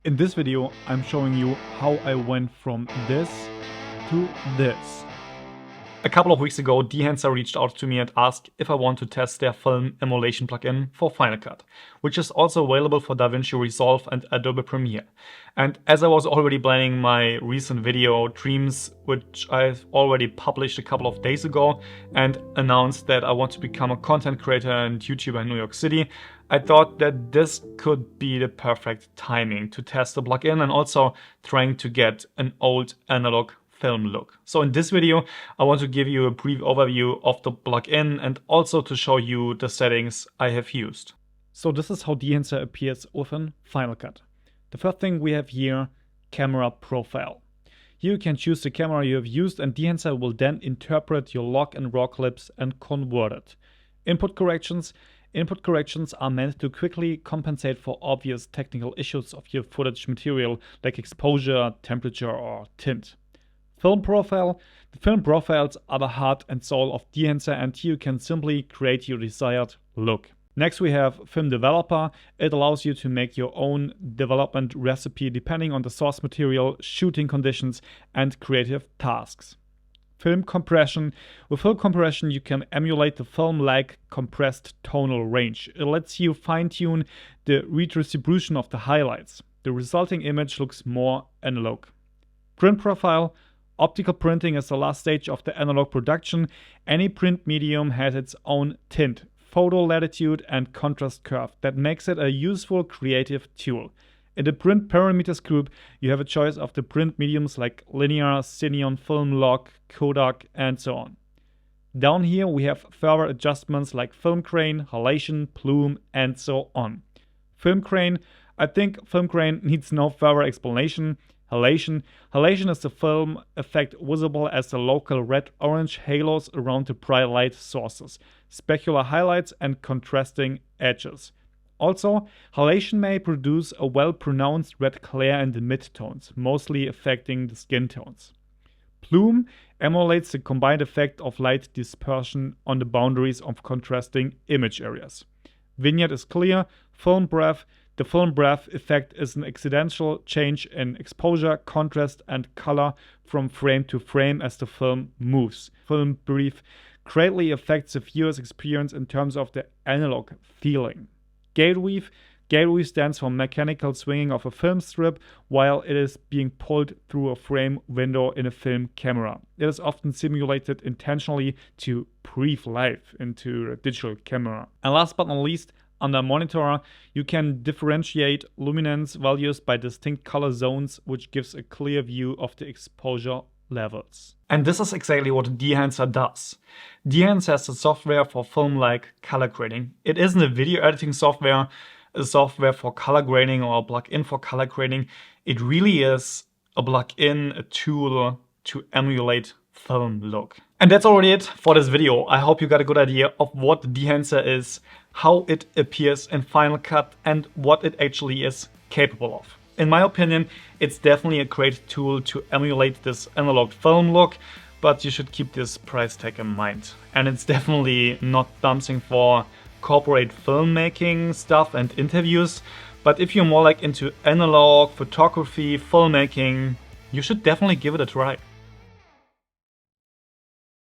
In this video, I'm showing you how I went from this to this. A couple of weeks ago, Dehancer reached out to me and asked if I want to test their film emulation plugin for Final Cut, which is also available for DaVinci Resolve and Adobe Premiere. And as I was already planning my recent video Dreams, which I've already published a couple of days ago, and announced that I want to become a content creator and YouTuber in New York City, I thought that this could be the perfect timing to test the plugin and also trying to get an old analog film look. So in this video, I want to give you a brief overview of the plugin and also to show you the settings I have used. So this is how Dehancer appears within Final Cut. The first thing we have here, camera profile. Here you can choose the camera you have used and Dehancer will then interpret your log and raw clips and convert it. Input corrections. Input corrections are meant to quickly compensate for obvious technical issues of your footage material like exposure, temperature or tint. Film profile. The film profiles are the heart and soul of Dehancer and here you can simply create your desired look. Next we have film developer. It allows you to make your own development recipe depending on the source material, shooting conditions and creative tasks. Film compression. With film compression you can emulate the film-like compressed tonal range. It lets you fine-tune the redistribution of the highlights. The resulting image looks more analog. Print profile. Optical printing is the last stage of the analog production. Any print medium has its own tint, photo latitude and contrast curve that makes it a useful creative tool. In the print parameters group, you have a choice of the print mediums like linear, Cineon, film log, Kodak, and so on. Down here we have further adjustments like film grain, halation, plume, and so on. Film grain. I think film grain needs no further explanation. Halation. Halation is the film effect visible as the local red-orange halos around the bright light sources, specular highlights, and contrasting edges. Also, halation may produce a well-pronounced red glare in the midtones, mostly affecting the skin tones. Plume emulates the combined effect of light dispersion on the boundaries of contrasting image areas. Vignette is clear. Film breath. The film breath effect is an accidental change in exposure, contrast, and color from frame to frame as the film moves. Film brief greatly affects the viewer's experience in terms of the analog feeling. Gate weave. Gate weave stands for mechanical swinging of a film strip while it is being pulled through a frame window in a film camera. It is often simulated intentionally to breathe life into a digital camera. And last but not least, under monitor, you can differentiate luminance values by distinct color zones, which gives a clear view of the exposure levels. And this is exactly what Dehancer does. Dehancer is a software for film-like color grading. It isn't a video editing software, a software for color grading or a plugin for color grading. It really is a plugin, a tool to emulate film look. And that's already it for this video. I hope you got a good idea of what Dehancer is, how it appears in Final Cut, and what it actually is capable of. In my opinion, it's definitely a great tool to emulate this analog film look, but you should keep this price tag in mind. And it's definitely not something for corporate filmmaking stuff and interviews, but if you're more like into analog, photography, filmmaking, you should definitely give it a try.